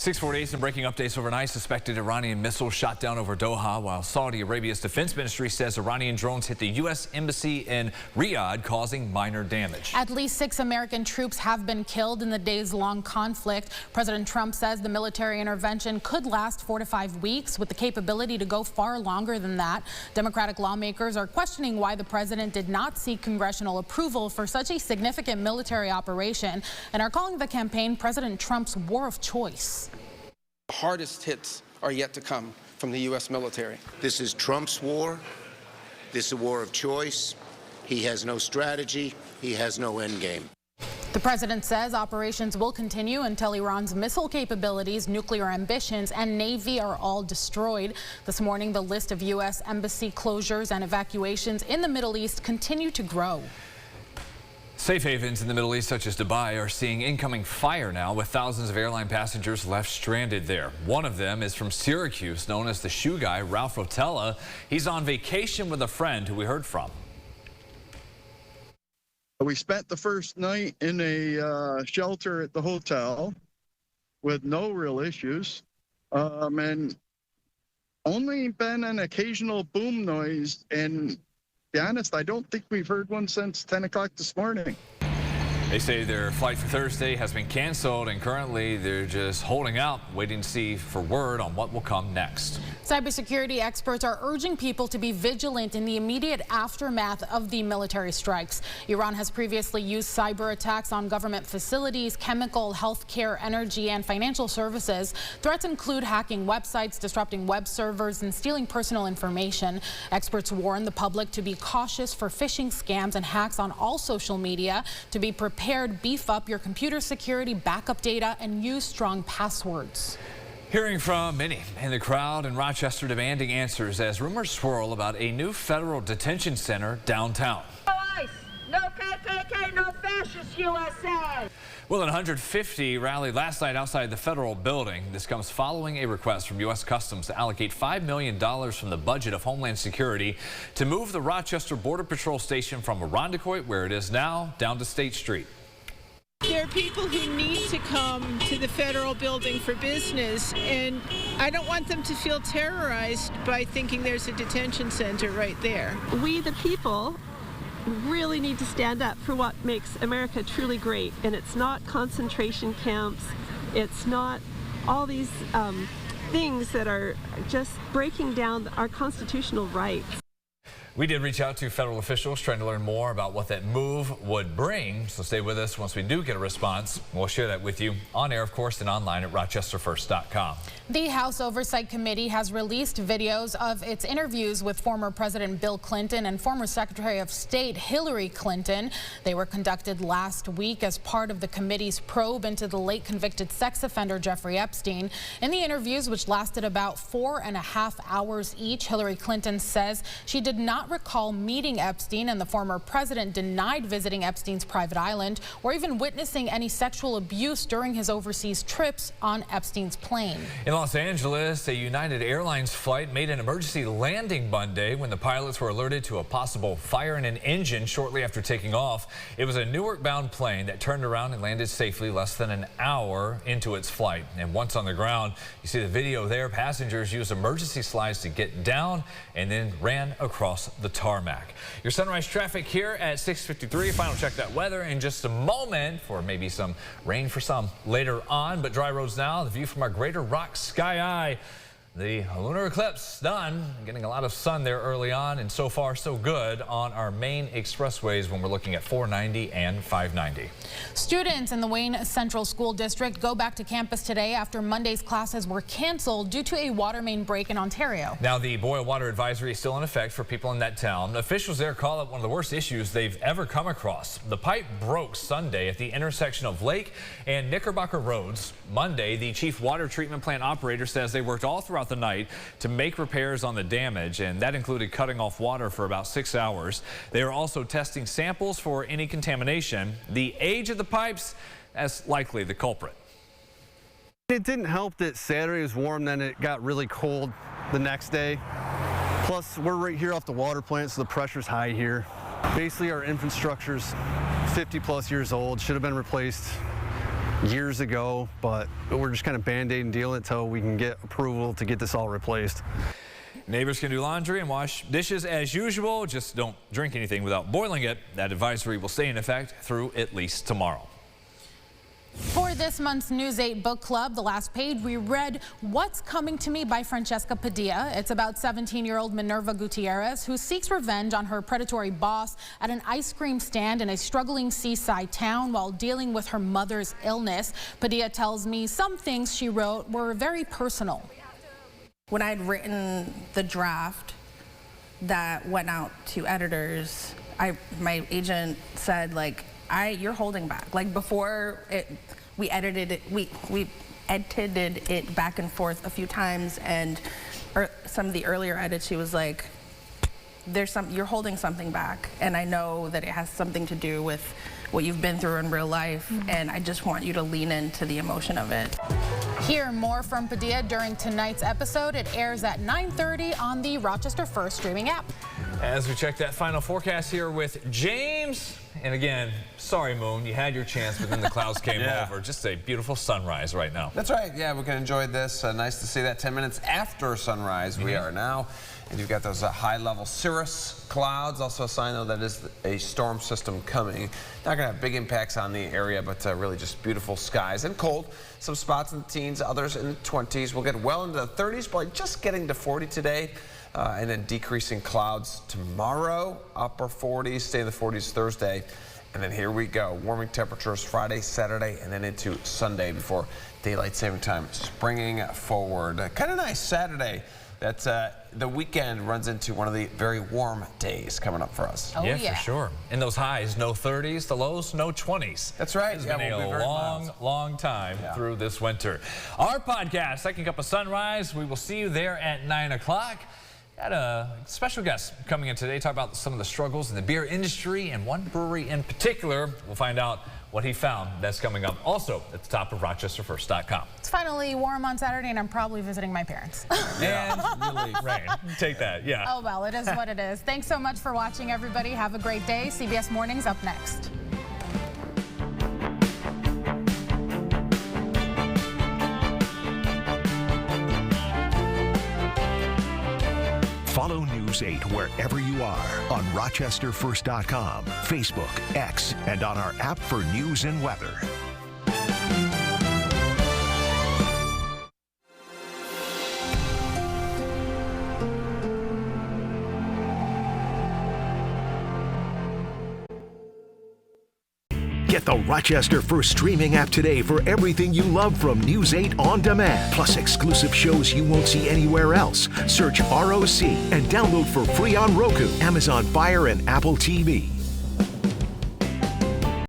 6:48, some breaking updates overnight. Suspected Iranian missile shot down over Doha, while Saudi Arabia's defense ministry says Iranian drones hit the U.S. embassy in Riyadh, causing minor damage. At least 6 American troops have been killed in the days-long conflict. President Trump says the military intervention could last 4 to 5 weeks, with the capability to go far longer than that. Democratic lawmakers are questioning why the president did not seek congressional approval for such a significant military operation and are calling the campaign President Trump's war of choice. The hardest hits are yet to come from the U.S. military. This is Trump's war. This is a war of choice. He has no strategy. He has no end game. The president says operations will continue until Iran's missile capabilities, nuclear ambitions, and Navy are all destroyed. This morning, the list of U.S. embassy closures and evacuations in the Middle East continue to grow. Safe havens in the Middle East, such as Dubai, are seeing incoming fire now, with thousands of airline passengers left stranded there. One of them is from Syracuse, known as the shoe guy, Ralph Rotella. He's on vacation with a friend who we heard from. We spent the first night in a shelter at the hotel with no real issues, and only been an occasional boom noise. And to be honest, I don't think we've heard one since 10 o'clock this morning. They say their flight for Thursday has been canceled, and currently they're just holding out, waiting to see for word on what will come next. Cybersecurity experts are urging people to be vigilant in the immediate aftermath of the military strikes. Iran has previously used cyber attacks on government facilities, chemical, healthcare, energy, and financial services. Threats include hacking websites, disrupting web servers, and stealing personal information. Experts warn the public to be cautious for phishing scams and hacks on all social media. To be prepared, beef up your computer security, backup data, and use strong passwords. Hearing from many in the crowd in Rochester demanding answers as rumors swirl about a new federal detention center downtown. No ICE, no KKK, no fascist USA. Well, 150 rallied last night outside the federal building. This comes following a request from U.S. Customs to allocate $5 million from the budget of Homeland Security to move the Rochester Border Patrol Station from Irondequoit, where it is now, down to State Street. There are people who need to come to the federal building for business, and I don't want them to feel terrorized by thinking there's a detention center right there. We, the people, really need to stand up for what makes America truly great, and it's not concentration camps, it's not all these things that are just breaking down our constitutional rights. We did reach out to federal officials trying to learn more about what that move would bring, so stay with us. Once we do get a response, we'll share that with you on air, of course, and online at rochesterfirst.com. The House Oversight Committee has released videos of its interviews with former President Bill Clinton and former Secretary of State Hillary Clinton. They were conducted last week as part of the committee's probe into the late convicted sex offender Jeffrey Epstein. In the interviews, which lasted about 4.5 hours each, Hillary Clinton says she did not recall meeting Epstein, and the former president denied visiting Epstein's private island or even witnessing any sexual abuse during his overseas trips on Epstein's plane. In Los Angeles, a United Airlines flight made an emergency landing Monday when the pilots were alerted to a possible fire in an engine shortly after taking off. It was a Newark-bound plane that turned around and landed safely less than an hour into its flight. And once on the ground, you see the video there. Passengers used emergency slides to get down and then ran across the tarmac. Your sunrise traffic here at 6:53. Final check that weather in just a moment for maybe some rain for some later on, but dry roads now. The view from our Greater Rock Sky Eye. The lunar eclipse done, getting a lot of sun there early on, and so far so good on our main expressways when we're looking at 490 and 590. Students in the Wayne Central School District go back to campus today after Monday's classes were canceled due to a water main break in Ontario. Now, the boil water advisory is still in effect for people in that town. Officials there call it one of the worst issues they've ever come across. The pipe broke Sunday at the intersection of Lake and Knickerbocker Roads. Monday, the chief water treatment plant operator says they worked all throughout the night to make repairs on the damage, and that included cutting off water for about 6 hours. They are also testing samples for any contamination. The age of the pipes, as likely the culprit. It didn't help that Saturday was warm, then it got really cold the next day. Plus, we're right here off the water plant, so the pressure's high here. Basically, our infrastructure's 50+ years old, should have been replaced years ago, but we're just kind of band-aiding dealing until we can get approval to get this all replaced. Neighbors can do laundry and wash dishes as usual. Just don't drink anything without boiling it. That advisory will stay in effect through at least tomorrow. For this month's News 8 Book Club, the last page, we read What's Coming to Me by Francesca Padilla. It's about 17-year-old Minerva Gutierrez, who seeks revenge on her predatory boss at an ice cream stand in a struggling seaside town while dealing with her mother's illness. Padilla tells me some things she wrote were very personal. When I'd written the draft that went out to editors, my agent said, like, you're holding back. Like, before we edited it, we edited it back and forth a few times, and some of the earlier edits, she was like, you're holding something back, and I know that it has something to do with what you've been through in real life, and I just want you to lean into the emotion of it. Hear more from Padilla during tonight's episode. It airs at 9:30 on the Rochester First streaming app. As we check that final forecast here with James. And again, sorry, Moon, you had your chance, but then the clouds came over. Just a beautiful sunrise right now. That's right. Yeah, we can enjoy this. Nice to see that 10 minutes after sunrise we are now. And you've got those high-level cirrus clouds. Also a sign, though, that is a storm system coming. Not going to have big impacts on the area, but really just beautiful skies and cold. Some spots in the teens, others in the 20s. We'll get well into the 30s, but just getting to 40 today. And then decreasing clouds tomorrow, upper 40s, stay in the 40s Thursday. And then here we go, warming temperatures Friday, Saturday, and then into Sunday before daylight saving time springing forward. Kind of nice Saturday. That's the weekend runs into one of the very warm days coming up for us. Oh, yeah, for sure. And those highs, no 30s, the lows, no 20s. That's right. It's been a long time through this winter. Our podcast, Second Cup of Sunrise, we will see you there at 9 o'clock. Got a special guest coming in today, talk about some of the struggles in the beer industry and one brewery in particular. We'll find out what he found. That's coming up also at the top of RochesterFirst.com. It's finally warm on Saturday, and I'm probably visiting my parents. And really, rain. Take that, yeah. Oh, well, it is what it is. Thanks so much for watching, everybody. Have a great day. CBS Mornings up next. Follow News 8 wherever you are on RochesterFirst.com, Facebook, X, and on our app for news and weather. Get the Rochester First streaming app today for everything you love from News 8 On Demand. Plus exclusive shows you won't see anywhere else. Search ROC and download for free on Roku, Amazon Fire, and Apple TV.